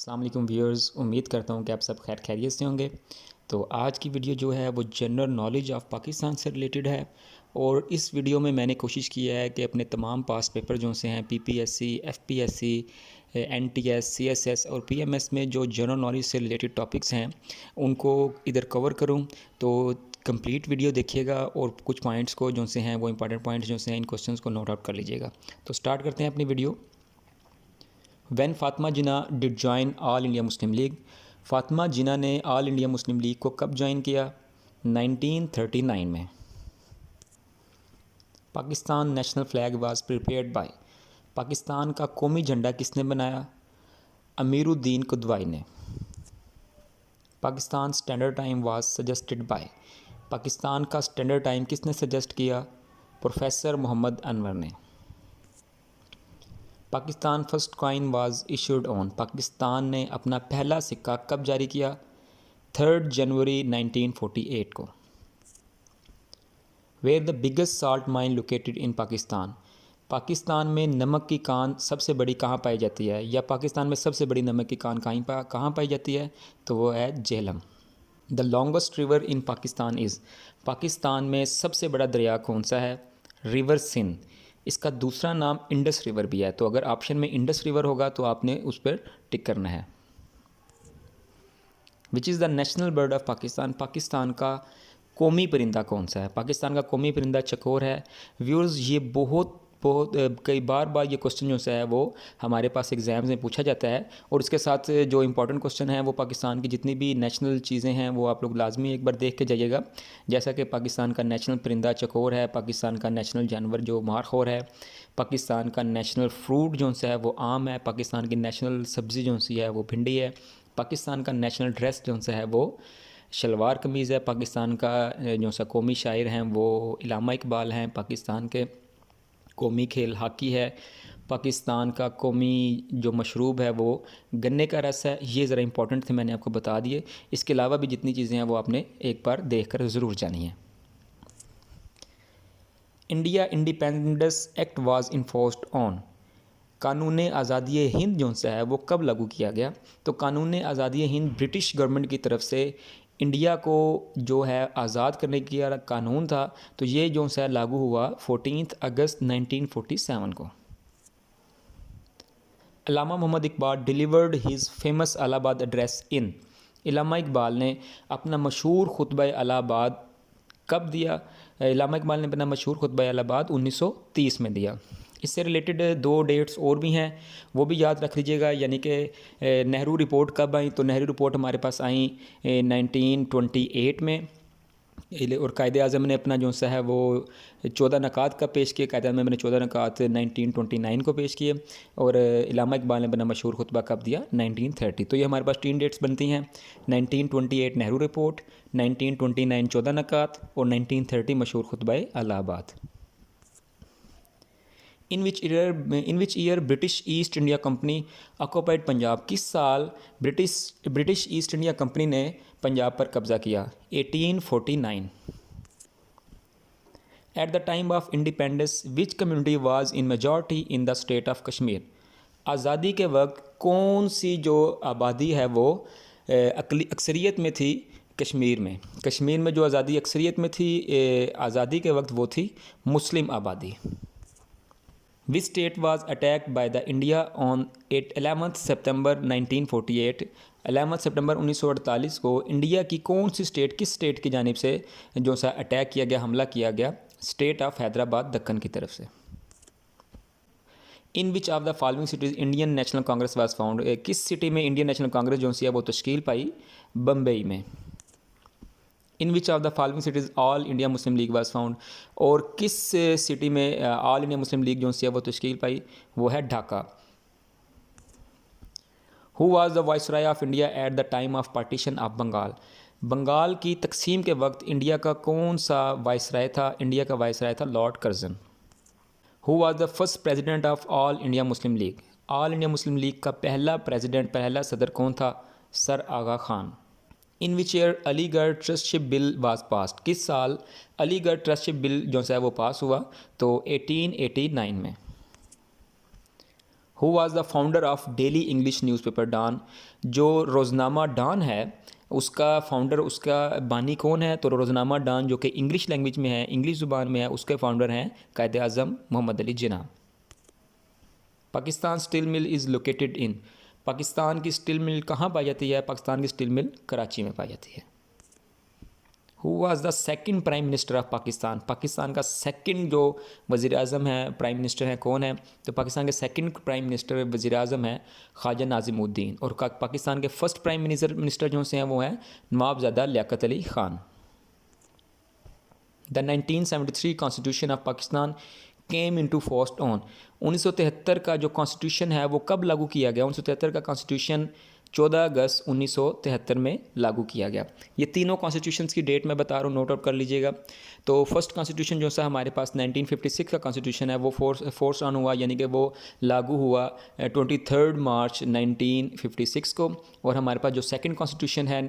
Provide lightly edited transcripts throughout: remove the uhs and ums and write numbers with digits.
अस्सलाम वालेकुम व्यूअर्स, उम्मीद करता हूँ कि आप सब खैर खैरियत से होंगे। तो आज की वीडियो जो है वो जनरल नॉलेज ऑफ़ पाकिस्तान से रिलेटेड है। और इस वीडियो में मैंने कोशिश की है कि अपने तमाम पास पेपर जो से हैं पीपीएससी, एफपीएससी, एनटीएस, सीएसएस और पीएमएस में जो जनरल नॉलेज से रिलेटेड टॉपिक्स हैं उनको इधर कवर करूँ। तो कंप्लीट वीडियो देखिएगा और कुछ पॉइंट्स को जो से हैं वो इंपॉर्टेंट पॉइंट्स जो से हैं इन क्वेश्चंस को नोट आउट कर लीजिएगा। तो स्टार्ट करते हैं अपनी video. When Fatima Jinnah did join all India Muslim League, Fatima Jinnah ने ऑल इंडिया मुस्लिम लीग को कब ज्वाइन किया? 1939 में। Pakistan national flag was prepared by, Pakistan का कौमी झंडा किसने बनाया? अमीरुद्दीन कुदवाई ने। Pakistan standard time was suggested by, Pakistan का स्टैंडर्ड टाइम किसने सजेस्ट किया? प्रोफेसर मोहम्मद अनवर ने। Pakistan first coin was issued on, Pakistan ने अपना पहला सिक्का कब जारी किया? 3 जनवरी 1948 को। Where the biggest salt mine located in Pakistan, Pakistan में नमक की कान सबसे बड़ी कहाँ पाई जाती है, या पाकिस्तान में सबसे बड़ी नमक की कान कहाँ पाई जाती है? तो वो है Jhelum. The longest river in Pakistan is, Pakistan में सबसे बड़ा दरिया कौन सा है? रिवर सिंध। इसका दूसरा नाम इंडस रिवर भी है। तो अगर ऑप्शन में इंडस रिवर होगा तो आपने उस पर टिक करना है। Which is the national bird of Pakistan, Pakistan का कौमी परिंदा कौन सा है? पाकिस्तान का कौमी परिंदा चकोर है। व्यूअर्स, ये बहुत कई बार ये क्वेश्चन जो है वो हमारे पास एग्ज़ाम्स में पूछा जाता है। और इसके साथ जो इंपॉर्टेंट क्वेश्चन है वो पाकिस्तान की जितनी भी नेशनल चीज़ें हैं वो आप लोग लाजमी एक बार देख के जाइएगा। जैसा कि पाकिस्तान का नेशनल परिंदा चकोर है, पाकिस्तान का नेशनल जानवर जो मारखोर है, पाकिस्तान का नेशनल फ्रूट जो है वो आम है, पाकिस्तान की नेशनल सब्ज़ी जो सी है वो भिंडी है, पाकिस्तान का नेशनल ड्रेस जो है वो शलवार कमीज़ है, पाकिस्तान का जो सा कौमी शायर हैं वो इलामा इकबाल हैं, पाकिस्तान के कौमी खेल हॉकी है, पाकिस्तान का कौमी जो मशरूब है वो गन्ने का रस है। ये ज़रा इंपॉर्टेंट थे, मैंने आपको बता दिए। इसके अलावा भी जितनी चीज़ें हैं वो आपने एक बार देख कर ज़रूर जानी है। India independence act was enforced on, कानून आज़ादी हिंद जो सा है वो कब लागू किया गया? तो कानून आज़ादी हिंद ब्रिटिश गवर्नमेंट की तरफ से इंडिया को जो है आज़ाद करने की कानून था, तो ये जो सा लागू हुआ 14 अगस्त 1947 को। Allama Mohammad Iqbal delivered his famous Allahabad address in, Allama Iqbal ने अपना मशहूर खुतबा इलाहाबाद कब दिया? इलामा इकबाल ने अपना मशहूर खुतबा इलाहाबाद 1930 में दिया। इससे रिलेटेड दो डेट्स और भी हैं, वो भी याद रख लीजिएगा। यानी कि नेहरू रिपोर्ट कब आई? तो नेहरू रिपोर्ट हमारे पास आई 1928 में। और कायदे आज़म ने अपना जो सा है वो 14 नकात का पेश किए, कायदे आज़म ने 14 नकात 1929 को पेश किए। और इलामा इकबाल ने अपना मशहूर खुतबा कब दिया? 1930। तो ये हमारे पास 3 डेट्स बनती हैं, 1928 नेहरू रिपोर्ट, 1929 14 नकात और 1930 मशहूर खुतबा Allahabad. In which year British East India Company occupied Punjab, किस साल ब्रिटिश ईस्ट इंडिया कंपनी ने पंजाब पर कब्ज़ा किया? 1849। Eight the time of independence which community was in majority in the state of Kashmir, आज़ादी के वक्त कौन सी जो आबादी है वो अक्सरियत में थी कश्मीर में? कश्मीर में जो आज़ादी अक्सरियत में थी आज़ादी के वक्त वो थी मुस्लिम आबादी। Which state was attacked by the India on 11th September 1948? 11 सितंबर 1948 को इंडिया की कौन सी स्टेट, किस स्टेट की जानिब से जो सा अटैक किया गया, हमला किया गया? स्टेट ऑफ हैदराबाद दक्कन की तरफ से। In which of the following cities Indian National Congress was founded, किस सिटी में इंडियन नेशनल कांग्रेस जो सी है वो तश्कील पाई? बम्बई में। In which of the following cities all India Muslim League was founded, और किस सिटी में ऑल इंडिया मुस्लिम लीग जो सी है वो तश्कील पाई? वो है Dhaka. Who was the viceroy of India at the time of partition of Bengal, Bengal की तकसीम के वक्त इंडिया का कौन सा वाइसराय था? इंडिया का वाइसराय था lord Curzon. Who was the first president of all India Muslim League, all India Muslim League का पहला प्रेजिडेंट, पहला सदर कौन था? Sir Aga Khan. In which year Aligarh trusteeship bill was passed, किस साल अलीगढ़ ट्रस्टशिप बिल जो है वो पास हुआ? तो 1889 में। Who was the founder of daily English newspaper Dawn, जो रोज़नामा डॉन है उसका फाउंडर, उसका बानी कौन है? तो रोज़नामा डॉन जो कि इंग्लिश लैंग्वेज में है, इंग्लिश ज़ुबान में है, उसके फाउंडर हैं Quaid Azam Mohammad Ali Jinnah. Pakistan steel mill is located in, Pakistan की स्टील मिल कहाँ पाई जाती है? पाकिस्तान की स्टील मिल कराची में पाई जाती है। Who was the second prime minister of Pakistan, Pakistan का सेकंड जो वज़ीर आज़म है, प्राइम मिनिस्टर है, कौन है? तो पाकिस्तान के सेकंड प्राइम मिनिस्टर वज़ीर आज़म है ख्वाजा नाज़िमुद्दीन, और पाकिस्तान के फर्स्ट प्राइम मिनिस्टर जो से हैं वो हैं Nawabzada Liaquat Ali Khan. The 1973 constitution of Pakistan came into force on, 1973 का जो कॉन्स्टिट्यूशन है वो कब लागू किया गया? 1973 का कॉन्स्टिट्यूशन 14 अगस्त 1973 में लागू किया गया। ये तीनों कॉन्स्टिट्यूशंस की डेट मैं बता रहा हूँ, नोट आउट कर लीजिएगा। तो फर्स्ट कॉन्स्टिट्यूशन जो सा हमारे पास 1956 का कॉन्स्टिट्यूशन है वो फोर्स ऑन हुआ, यानी कि वो लागू हुआ 23 मार्च 1956 को। और हमारे पास जो सेकंड कॉन्स्टिट्यूशन है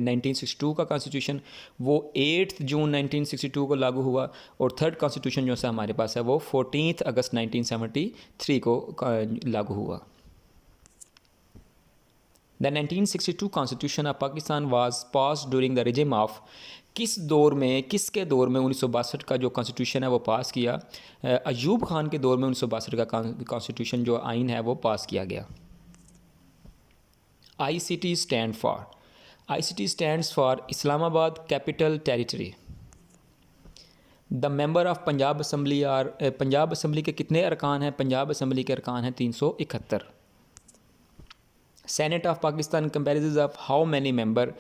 1962 का कॉन्स्टिट्यूशन, वो 8 जून 1962 को लागू हुआ। और थर्ड कॉन्स्टिट्यूशन जो सा हमारे पास है वो 14 अगस्त 1973 को लागू हुआ। The 1962 Constitution of Pakistan was passed during the regime of, किस दौर में, किसके दौर में 1962 का जो कॉन्स्टिट्यूशन है वो पास किया? अयूब खान के दौर में 1962 का कॉन्स्टिट्यूशन जो आइन है वो पास किया गया। ICT stand for, ICT stands for Islamabad capital territory. The member of Punjab assembly are, Punjab assembly के कितने अरकान हैं? पंजाब असम्बली के अरकान हैं 371। Senate of Pakistan comparison of how many member,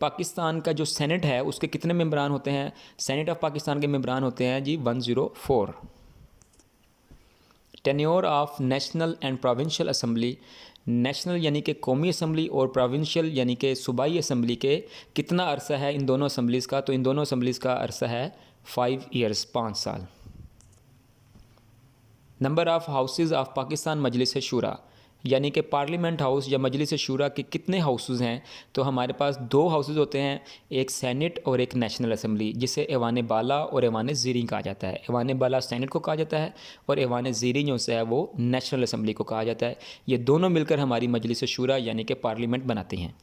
Pakistan का जो सेनेट है उसके कितने मेंबरान होते हैं? सेनेट ऑफ पाकिस्तान के मेंबरान होते हैं जी 104। Tenure of national and provincial assembly, national यानी कि कौमी असम्बली और प्रोविंशियल यानी कि सूबाई असम्बली के कितना अरसा है इन दोनों असम्बलीज़ का? तो इन दोनों असम्बलीज़ का अरसा है 5 ईयर्स, 5 साल। Number of houses of Pakistan Majlis Shura, यानी कि पार्लियामेंट हाउस या मजलिस शूरा के कितने हाउसेज हैं? तो हमारे पास 2 हाउसेज होते हैं, एक सेनेट और एक नेशनल असम्बली, जिसे ऐवान बाला और ऐवान ज़ीरी कहा जाता है। ऐवान बाला सेनेट को कहा जाता है और ऐवान ज़ीरी जो है वो नेशनल असम्बली को कहा जाता है। ये दोनों मिलकर हमारी मजलिस शूरा यानी कि पार्लियामेंट बनाती हैं।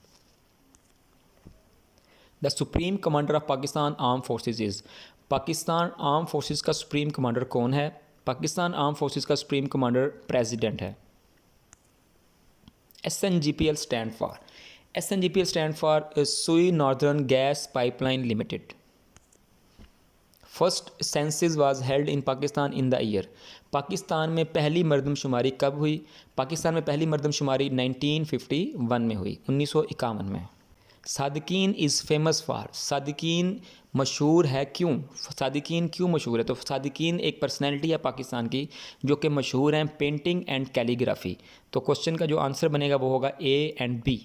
The supreme commander of Pakistan arm forces is, Pakistan arm forces का सुप्रीम कमांडर कौन है? पाकिस्तान आर्म फोर्सेज का सुप्रीम कमांडर प्रेसिडेंट है। SNGPL stand for, SNGPL stand for Sui northern gas pipeline limited. First census was held in Pakistan in the year, Pakistan में पहली मरदमशुमारी कब हुई? पाकिस्तान में पहली मरदमशुमारी 1951 में हुई, 1951 में। सादिकीन इज़ फेमस फॉर, सादिकीन मशहूर है क्यों? सादिकीन क्यों मशहूर है? तो सादिकीन एक पर्सनैलिटी है पाकिस्तान की जो कि मशहूर हैं पेंटिंग एंड कैलीग्राफी। तो क्वेश्चन का जो आंसर बनेगा वो होगा A and B।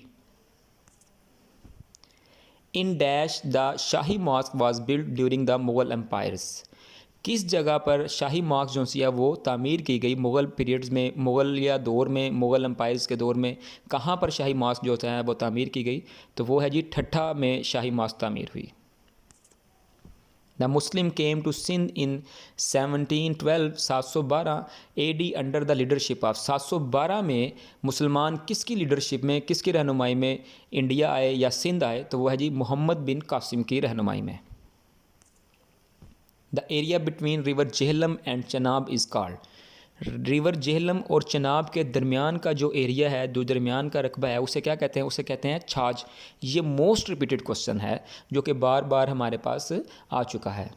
In dash the Shahi mosque was build during the Mughal empires, किस जगह पर शाही मॉस्क जो सी है वो तामीर की गई मुग़ल पीरियड्स में, मुग़ल या दौर में, मुग़ल एम्पायर्स के दौर में कहाँ पर शाही मॉस्क जो है वो तामीर की गई? तो वो है जी ठट्ठा में शाही मॉस्क तामीर हुई। The Muslim came to Sindh in 1712, 712 AD under the leadership of, 712 में मुसलमान किसकी लीडरशिप में, किसकी रहनुमाई में इंडिया आए या सिंध आए? तो वह है जी मोहम्मद बिन कासिम की रहनुमाई में। The area between river Jhelum and Chenab is called, river Jhelum और चनाब के दरमियान का जो एरिया है, जो दरमियान का रकबा है, उसे क्या कहते हैं? उसे कहते हैं छाछ। ये मोस्ट रिपीटेड क्वेश्चन है जो कि बार बार हमारे पास आ चुका है।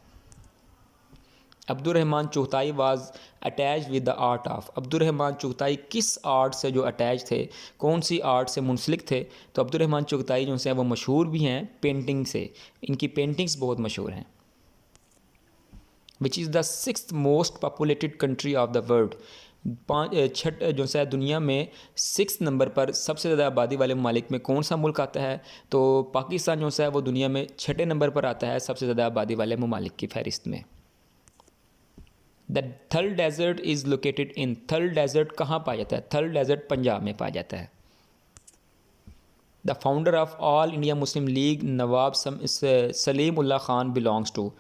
Abdurrahman Chughtai was attach with the art of, Abdurrahman Chughtai किस आर्ट से जो अटैच थे, कौन सी आर्ट से मुंसलिक थे? तो अब्दुर्रहमान चुगताई जो हैं वो मशहूर भी हैं पेंटिंग से, इनकी पेंटिंग्स बहुत मशहूर हैं। Which is the 6th most populated country of the world, जो है दुनिया में 6 नंबर पर सबसे ज़्यादा आबादी वाले ममालिक में कौन सा मुल्क आता है? तो पाकिस्तान जो है वो दुनिया में 6ठे नंबर पर आता है सबसे ज़्यादा आबादी वाले ममालिक की फहरिस्त में। द थल डेजर्ट इज़ लोकेटेड इन, थल डेजर्ट कहाँ पाया जाता है? थल डेजर्ट पंजाब में पाया जाता है। The founder of all India Muslim League Nawab Salim Ullah Khan belongs to,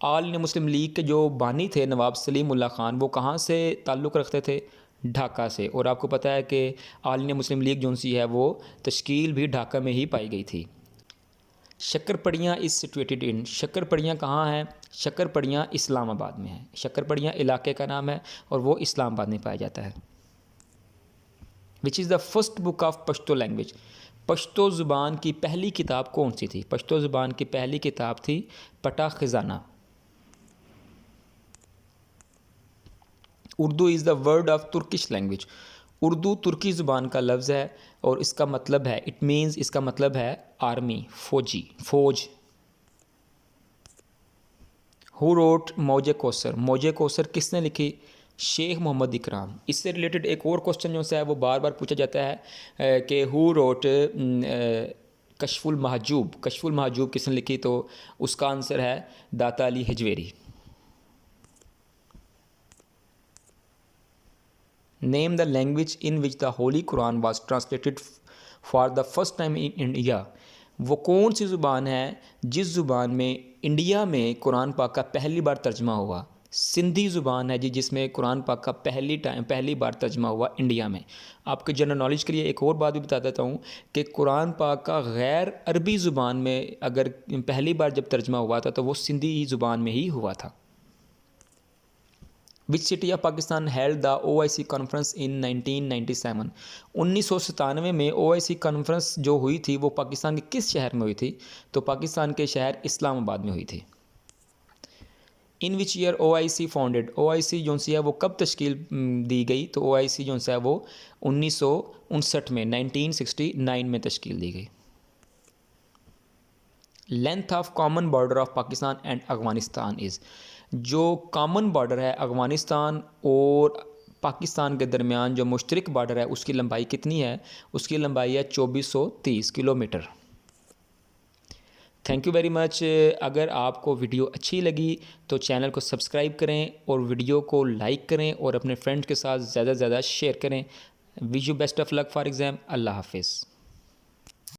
all India Muslim League के जो बानी थे नवाब सलीम उल्लाह खान, वो कहाँ से ताल्लुक़ रखते थे? ढाका से। और आपको पता है कि ऑल इंडिया मुस्लिम लीग जो सी है वो तश्कील भी ढाका में ही पाई गई थी। शक्करपड़ियाँ इज़ सिचुएटेड इन, शक्करपड़ियाँ कहाँ हैं? शक्करपड़ियाँ इस्लामाबाद में है। शक्करपड़ियाँ इलाके का नाम है और वो इस्लामाबाद में पाया जाता है। Which is the first book of Pashto language, Pashto ज़ुबान की पहली किताब कौन सी थी? पश्तो ज़ुबान की पहली किताब थी Pata Khazana. Urdu is the word of Turkish language, Urdu तुर्की ज़ुबान का लफ्ज़ है और इसका मतलब है, इट मीन्स, इसका मतलब है आर्मी, फौजी, फौज। हु रोट मौजे कौसर, मौजे कौसर किसने लिखी? शेख मोहम्मद इकराम। इससे रिलेटेड एक और क्वेश्चन जो है वो बार बार पूछा जाता है कि हु रोट कशफुल महजूब, कशफुल महजूब किसने लिखी? तो उसका आंसर है Data Ali Hajveri. Name the language in which the holy Quran was translated for the first time in India, वो कौन सी ज़ुबान है जिस ज़ुबान में इंडिया में कुरान पाक का पहली बार तर्जमा हुआ? सिंधी ज़ुबान है जी जिसमें कुरान पाक का पहली बार तर्जमा हुआ इंडिया में। आपके जनरल नॉलेज के लिए एक और बात भी बता देता हूँ कि कुरान पाक का गैर अरबी ज़ुबान में अगर पहली बार जब तर्जमा हुआ था तो वो सिंधी ज़ुबान में ही हुआ था। Which city of Pakistan held the OIC conference in 1997, 1997 में OIC कॉन्फ्रेंस जो हुई थी वो पाकिस्तान के किस शहर में हुई थी? तो पाकिस्तान के शहर इस्लामाबाद में हुई थी। In which year OIC founded, OIC जो सी है वो कब तश्कील दी गई? तो OIC जो है वो 1959 में, 1969 में तश्कील दी गई। Length of common border of Pakistan and Afghanistan is, जो कॉमन बॉर्डर है अफगानिस्तान और पाकिस्तान के दरमियान जो मुश्तरक बॉर्डर है उसकी लंबाई कितनी है? उसकी लंबाई है 2430 kilometre. Thank you very much. अगर आपको वीडियो अच्छी लगी तो चैनल को सब्सक्राइब करें और वीडियो को लाइक करें और अपने फ्रेंड्स के साथ ज़्यादा से ज़्यादा शेयर करें। Wish you best of luck for exam. अल्लाह हाफिज़।